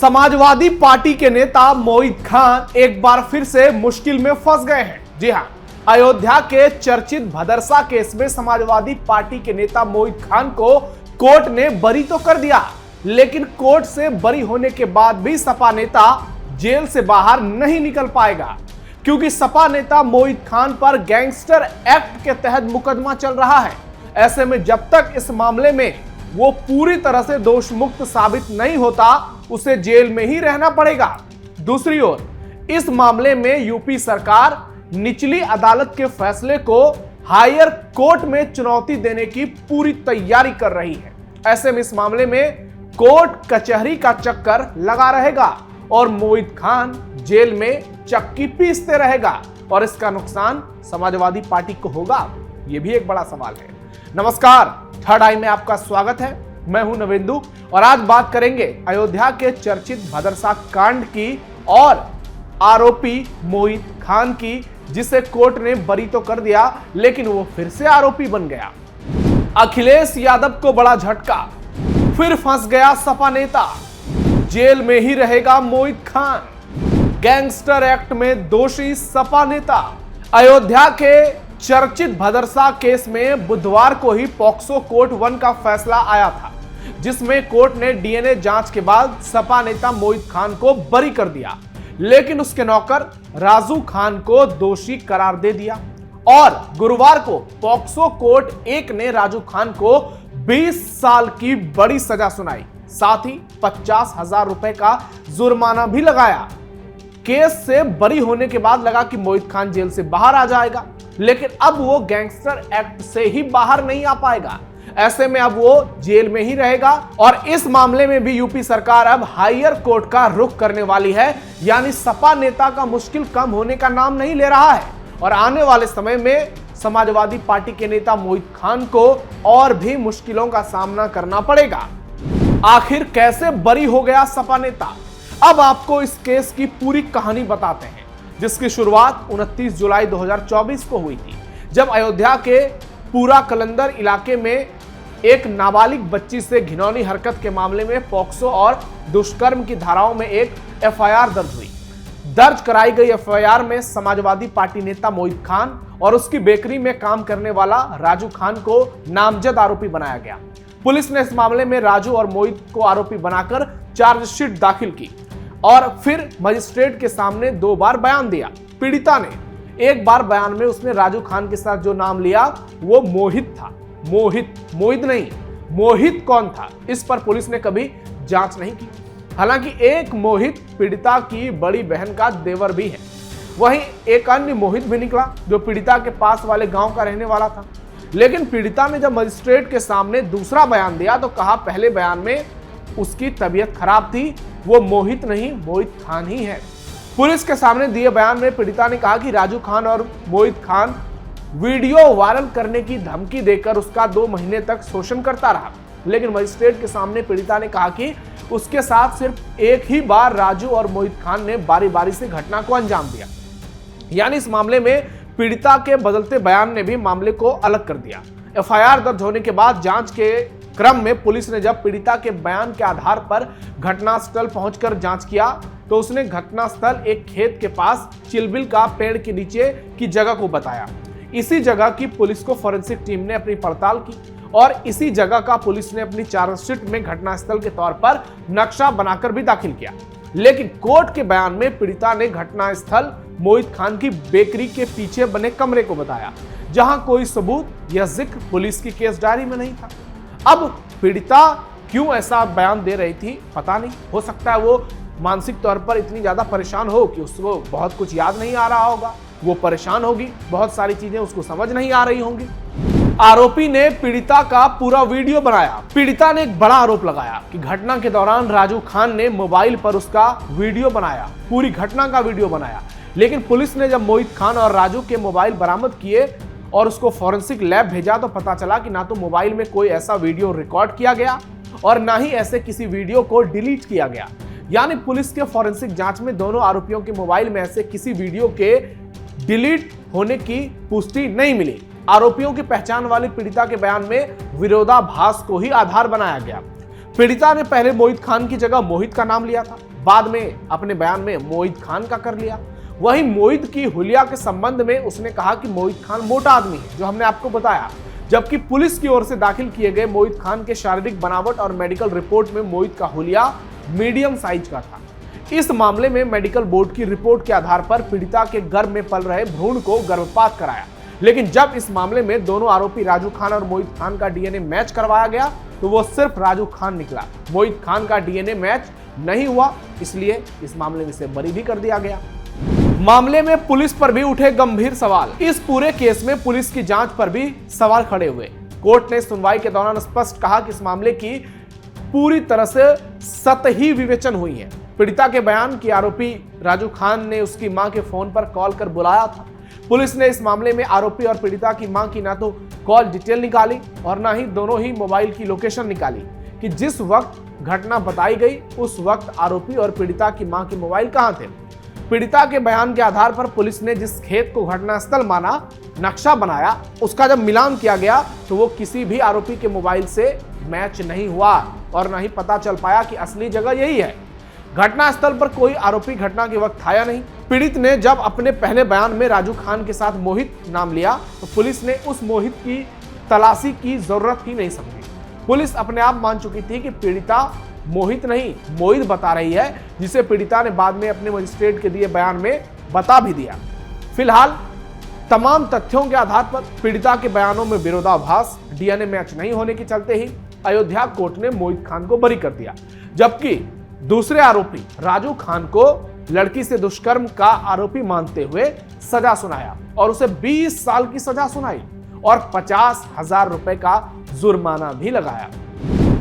Samajwadi party के नेता मोहित खान एक बार फिर से मुश्किल में फंस गए हैं। जी हां, अयोध्या के चर्चित भदरसा केस में समाजवादी पार्टी के नेता मोहित खान को कोर्ट ने बरी तो कर दिया, लेकिन कोर्ट से बरी होने के बाद भी सपा नेता जेल से बाहर नहीं निकल पाएगा, क्योंकि सपा नेता मोहित खान पर गैंगस्टर एक्ट के तहत मुकदमा चल रहा है। ऐसे में जब तक इस मामले में वो पूरी तरह से दोष मुक्त साबित नहीं होता, उसे जेल में ही रहना पड़ेगा। दूसरी ओर इस मामले में यूपी सरकार निचली अदालत के फैसले को हायर कोर्ट में चुनौती देने की पूरी तैयारी कर रही है। ऐसे में इस मामले में कोर्ट कचहरी का चक्कर लगा रहेगा और मोहित खान जेल में चक्की पीसते रहेगा, और इसका नुकसान समाजवादी पार्टी को होगा, यह भी एक बड़ा सवाल है। नमस्कार, थर्ड आई में आपका स्वागत है। मैं हूं नवेंदु और आज बात करेंगे अयोध्या के चर्चित भदरसा कांड की और आरोपी मोहित खान की, जिसे कोर्ट ने बरी तो कर दिया, लेकिन वो फिर से आरोपी बन गया। अखिलेश यादव को बड़ा झटका, फिर फंस गया सपा नेता, जेल में ही रहेगा मोहित खान। गैंगस्टर एक्ट में दोषी सपा नेता। अयोध्या के चर्चित भदरसा केस में बुधवार को ही पॉक्सो कोर्ट 1 का फैसला आया था, जिसमें कोर्ट ने डीएनए जांच के बाद सपा नेता मोहित खान को बरी कर दिया, लेकिन उसके नौकर राजू खान को दोषी करार दे दिया। और गुरुवार को पॉक्सो कोर्ट 1 ने राजू खान को 20 साल की बड़ी सजा सुनाई, साथ ही 50,000 रुपए का जुर्माना भी लगाया। केस से बरी होने के बाद लगा कि मोहित खान जेल से बाहर आ जाएगा, लेकिन अब वो गैंगस्टर एक्ट से ही बाहर नहीं आ पाएगा। ऐसे में अब वो जेल में ही रहेगा और इस मामले में भी यूपी सरकार अब हायर कोर्ट का रुख करने वाली है। यानी सपा नेता का मुश्किल कम होने का नाम नहीं ले रहा है और आने वाले समय में समाजवादी पार्टी के नेता मोहित खान को और भी मुश्किलों का सामना करना पड़ेगा। आखिर कैसे बरी हो गया सपा नेता? अब आपको इस केस की पूरी कहानी बताते हैं, जिसकी शुरुआत 29 जुलाई 2024 को हुई थी, जब अयोध्या के पूरा कलंदर इलाके में एक नाबालिग बच्ची से घिनौनी हरकत के मामले में पॉक्सो और दुष्कर्म की धाराओं में एक एफआईआर दर्ज हुई। दर्ज कराई गई एफआईआर में समाजवादी पार्टी नेता मोहित खान और उसकी बेकरी में काम करने वाला राजू खान को नामजद आरोपी बनाया गया। पुलिस ने इस मामले में राजू और मोहित को आरोपी बनाकर चार्जशीट दाखिल की और फिर मजिस्ट्रेट के सामने 2 बार बयान दिया। पीड़िता ने एक बार बयान में उसने राजू खान के साथ जो नाम लिया वो मोहित था। मोहित नहीं, मोहित कौन था, इस पर पुलिस ने कभी जांच नहीं की। हालांकि एक मोहित पीड़िता की बड़ी बहन का देवर भी है। वहीं एक अन्य मोहित भी निकला जो पीड़िता के पास वाले गांव का रहने वाला था। लेकिन पीड़िता ने जब मजिस्ट्रेट के सामने दूसरा बयान दिया तो कहा पहले बयान में उसकी तबीयत खराब थी, वो मोहित नहीं मोहित खान ही है। पुलिस के सामने दिए बयान में पीड़िता ने कहा कि राजू खान और मोहित खान वीडियो वायरल करने की धमकी देकर उसका 2 महीने तक शोषण करता रहा। लेकिन मजिस्ट्रेट के सामने पीड़िता ने कहा कि उसके साथ सिर्फ एक ही बार राजू और मोहित खान ने बारी बारी से घटना को अंजाम दिया। यानी इस मामले में पीड़िता के बदलते बयान ने भी मामले को अलग कर दिया। एफआईआर दर्ज होने के बाद जांच के क्रम में पुलिस ने जब पीड़िता के बयान के आधार पर घटनास्थल पहुंचकर जांच किया तो उसने घटनास्थल एक खेत के पास चिलबिल का पेड़ के नीचे की जगह को बताया। इसी जगह की पुलिस को फॉरेंसिक टीम ने अपनी पड़ताल की और इसी जगह का पुलिस ने अपनी चार्जशीट में घटनास्थल के तौर पर नक्शा बनाकर भी दाखिल किया। लेकिन कोर्ट के बयान में पीड़िता ने घटनास्थल मोहित खान की बेकरी के पीछे बने कमरे को बताया, जहां कोई सबूत या जिक्र पुलिस की केस डायरी में नहीं था। अब पीड़िता क्यों ऐसा बयान दे रही थी पता नहीं, हो सकता है वो मानसिक तौर पर इतनी ज्यादा परेशान हो कि उसको बहुत कुछ याद नहीं आ रहा होगा, वो परेशान होगी, बहुत सारी चीजें उसको समझ नहीं आ रही होंगी। आरोपी ने पीड़िता का पूरा वीडियो बनाया। पीड़िता ने एक बड़ा आरोप लगाया कि घटना के दौरान राजू खान ने मोबाइल पर उसका वीडियो बनाया, पूरी घटना का वीडियो बनाया। लेकिन पुलिस ने जब मोहित खान और राजू के मोबाइल बरामद किए और उसको फॉरेंसिक लैब भेजा तो पता चला कि ना तो मोबाइल में कोई ऐसा वीडियो रिकॉर्ड किया गया और ना ही ऐसे किसी वीडियो को डिलीट किया गया। यानी पुलिस के फॉरेंसिक जांच में दोनों आरोपियों के मोबाइल में ऐसे किसी वीडियो के डिलीट होने की पुष्टि नहीं मिली। आरोपियों की पहचान वाली पीड़िता के बयान में विरोधाभास को ही आधार बनाया गया। पीड़िता ने पहले मोहित खान की जगह मोहित का नाम लिया था, बाद में अपने बयान में मोहित खान का कर लिया। वहीं मोहित की हुलिया के संबंध में उसने कहा कि मोहित खान मोटा आदमी है, जो हमने आपको बताया, जबकि पुलिस की ओर से दाखिल किए गए मोहित खान के शारीरिक बनावट और मेडिकल रिपोर्ट में मोहित का हुलिया मीडियम साइज का था। इस मामले में मेडिकल बोर्ड की रिपोर्ट के आधार पर पीड़िता के गर्भ में पल रहे भ्रूण को गर्भपात कराया, लेकिन जब इस मामले में दोनों आरोपी राजू खान और मोहित खान का डीएनए मैच करवाया गया तो वो सिर्फ राजू खान निकला। मोहित खान का डीएनए मैच नहीं हुआ, इसलिए इस मामले में से बरी भी कर दिया गया। मामले में पुलिस पर भी उठे गंभीर सवाल। इस पूरे केस में पुलिस की जांच पर भी सवाल खड़े हुए। कोर्ट ने सुनवाई के दौरान स्पष्ट कहा कि इस मामले की पूरी तरह से सतही विवेचन हुई है। पीड़िता के बयान कि आरोपी राजू खान ने उसकी मां के फोन पर कॉल कर बुलाया था। पुलिस ने इस मामले में आरोपी और पीड़िता की मां की ना तो कॉल डिटेल निकाली और ना ही दोनों ही मोबाइल की लोकेशन निकाली कि जिस वक्त घटना बताई गई उस वक्त आरोपी और पीड़िता की मां के मोबाइल कहां थे। पीड़िता के बयान के आधार पर पुलिस ने जिस खेत को घटनास्थल माना, नक्शा बनाया, उसका जब मिलान किया गया तो वो किसी भी आरोपी के मोबाइल से मैच नहीं हुआ और न ही पता चल पाया कि असली जगह यही है। घटनास्थल पर कोई आरोपी घटना के वक्त आया नहीं। पीड़ित ने जब अपने पहले बयान में राजू खान के साथ मोहित नाम लिया तो पुलिस ने उस मोहित की तलाशी की जरूरत ही नहीं समझी। पुलिस अपने आप मान चुकी थी कि पीड़िता मोहित नहीं मोहित बता रही है, जिसे पीड़िता ने बाद में अपने मजिस्ट्रेट के दिए बयान में बता भी दिया। फिलहाल तमाम तथ्यों के आधार पर पीड़िता के बयानों में विरोधाभास, डीएनए मैच नहीं होने के चलते ही अयोध्या कोर्ट ने मोहित खान को बरी कर दिया, जबकि दूसरे आरोपी राजू खान को लड़की से दुष्कर्म का आरोपी मानते हुए सजा सुनाया और उसे 20 साल की सजा सुनाई और 50,000 रुपए का जुर्माना भी लगाया।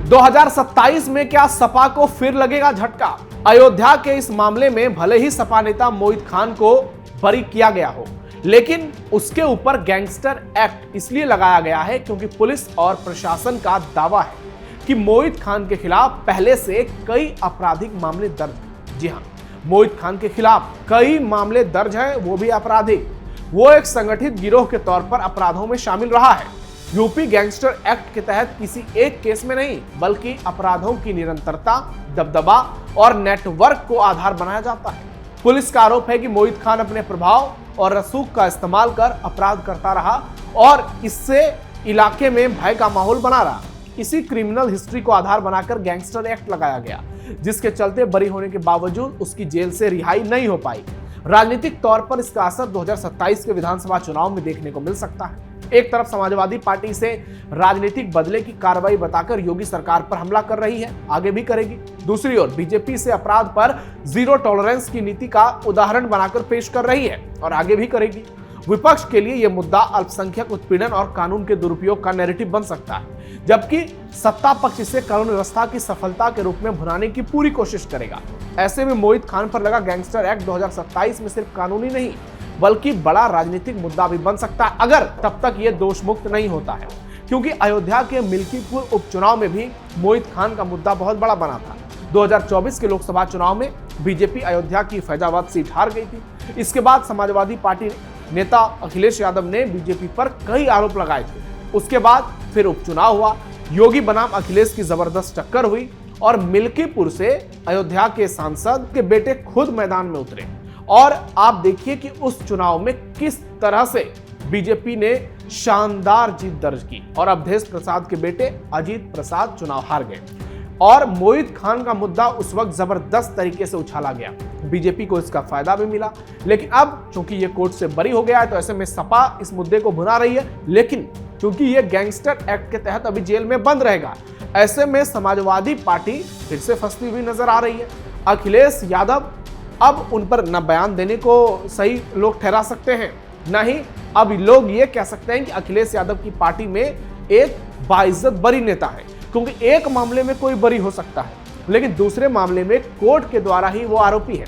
2027 में क्या सपा को फिर लगेगा झटका? अयोध्या के इस मामले में भले ही सपा नेता मोहित खान को बरी किया गया हो, लेकिन उसके ऊपर गैंगस्टर एक्ट इसलिए लगाया गया है क्योंकि पुलिस और प्रशासन का दावा है कि मोहित खान के खिलाफ पहले से कई आपराधिक मामले दर्ज हैं। जी हां, मोहित खान के खिलाफ कई मामले दर्ज हैं, वो भी आपराधिक। वो एक संगठित गिरोह के तौर पर अपराधों में शामिल रहा है। यूपी गैंगस्टर एक्ट के तहत किसी एक केस में नहीं, बल्कि अपराधों की निरंतरता, दबदबा और नेटवर्क को आधार बनाया जाता है। पुलिस का आरोप है कि मोहित खान अपने प्रभाव और रसूख का इस्तेमाल कर अपराध करता रहा और इससे इलाके में भय का माहौल बना रहा। इसी क्रिमिनल हिस्ट्री को आधार बनाकर गैंगस्टर एक्ट लगाया गया, जिसके चलते बरी होने के बावजूद उसकी जेल से रिहाई नहीं हो पाई। राजनीतिक तौर पर इसका असर 2027 के विधानसभा चुनाव में देखने को मिल सकता है। एक तरफ समाजवादी पार्टी से राजनीतिक बदले की कार्रवाई बताकर योगी सरकार पर हमला कर रही है, आगे भी करेगी। दूसरी ओर बीजेपी से अपराध पर जीरो टॉलरेंस की नीति का उदाहरण बनाकर पेश कर रही है और आगे भी करेगी। विपक्ष के लिए यह मुद्दा अल्पसंख्यक उत्पीड़न और कानून के दुरुपयोग का नैरेटिव बन सकता है, जबकि सत्ता पक्ष इसे कानून व्यवस्था की सफलता के रूप में भुनाने की पूरी कोशिश करेगा। ऐसे में मोहित खान पर लगा गैंगस्टर एक्ट 2027 में सिर्फ कानूनी नहीं बल्कि बड़ा राजनीतिक मुद्दा भी बन सकता है, अगर तब तक ये दोष मुक्त नहीं होता है, क्योंकि अयोध्या के मिल्कीपुर उपचुनाव में भी मोहित खान का मुद्दा बहुत बड़ा बना था। 2024 के लोकसभा चुनाव में बीजेपी अयोध्या की फैजाबाद सीट हार गई थी। इसके बाद समाजवादी पार्टी नेता अखिलेश यादव ने बीजेपी पर कई आरोप लगाए थे। उसके बाद फिर उपचुनाव हुआ, योगी बनाम अखिलेश की जबरदस्त टक्कर हुई और मिल्कीपुर से अयोध्या के सांसद के बेटे खुद मैदान में उतरे और आप देखिए कि उस चुनाव में किस तरह से बीजेपी ने शानदार जीत दर्ज की और अवधेश प्रसाद के बेटे अजीत प्रसाद चुनाव हार गए और मोहित खान का मुद्दा उस वक्त जबरदस्त तरीके से उछाला गया। बीजेपी को इसका फायदा भी मिला, लेकिन अब चूंकि ये कोर्ट से बरी हो गया है तो ऐसे में सपा इस मुद्दे को भुना रही है, लेकिन क्योंकि ये गैंगस्टर एक्ट के तहत अभी जेल में बंद रहेगा, ऐसे में समाजवादी पार्टी फिर से फंसती हुई नजर आ रही है। अखिलेश यादव अब उन पर न बयान देने को सही लोग ठहरा सकते हैं, न ही अब लोग ये कह सकते हैं कि अखिलेश यादव की पार्टी में एक बाइज्जत बरी नेता है, क्योंकि एक मामले में कोई बरी हो सकता है लेकिन दूसरे मामले में कोर्ट के द्वारा ही वो आरोपी है,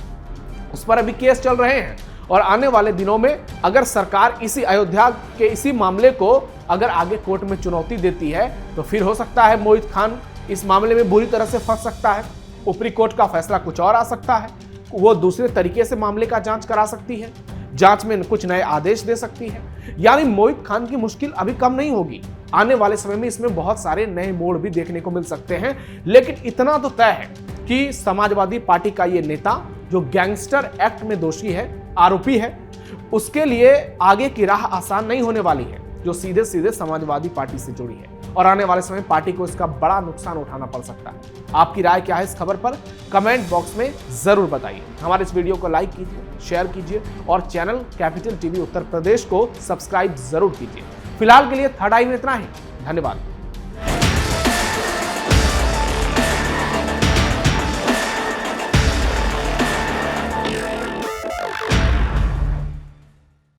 उस पर अभी केस चल रहे हैं और आने वाले दिनों में अगर सरकार इसी अयोध्या के इसी मामले को अगर आगे कोर्ट में चुनौती देती है तो फिर हो सकता है मोहित खान इस मामले में बुरी तरह से फंस सकता है। ऊपरी कोर्ट का फैसला कुछ और आ सकता है, वो दूसरे तरीके से मामले का जांच करा सकती है, जांच में कुछ नए आदेश दे सकती है। यानी मोहित खान की मुश्किल अभी कम नहीं होगी, आने वाले समय में इसमें बहुत सारे नए मोड़ भी देखने को मिल सकते हैं। लेकिन इतना तो तय है कि समाजवादी पार्टी का ये नेता जो गैंगस्टर एक्ट में दोषी है, आरोपी है, उसके लिए आगे की राह आसान नहीं होने वाली है, जो सीधे सीधे समाजवादी पार्टी से जुड़ी है और आने वाले समय पार्टी को इसका बड़ा नुकसान उठाना पड़ सकता है। आपकी राय क्या है इस खबर पर कमेंट बॉक्स में जरूर बताइए। हमारे इस वीडियो को लाइक कीजिए, शेयर कीजिए और channel capital TV Uttar Pradesh को सब्सक्राइब जरूर कीजिए। फिलहाल के लिए थर्ड आई में इतना ही। धन्यवाद।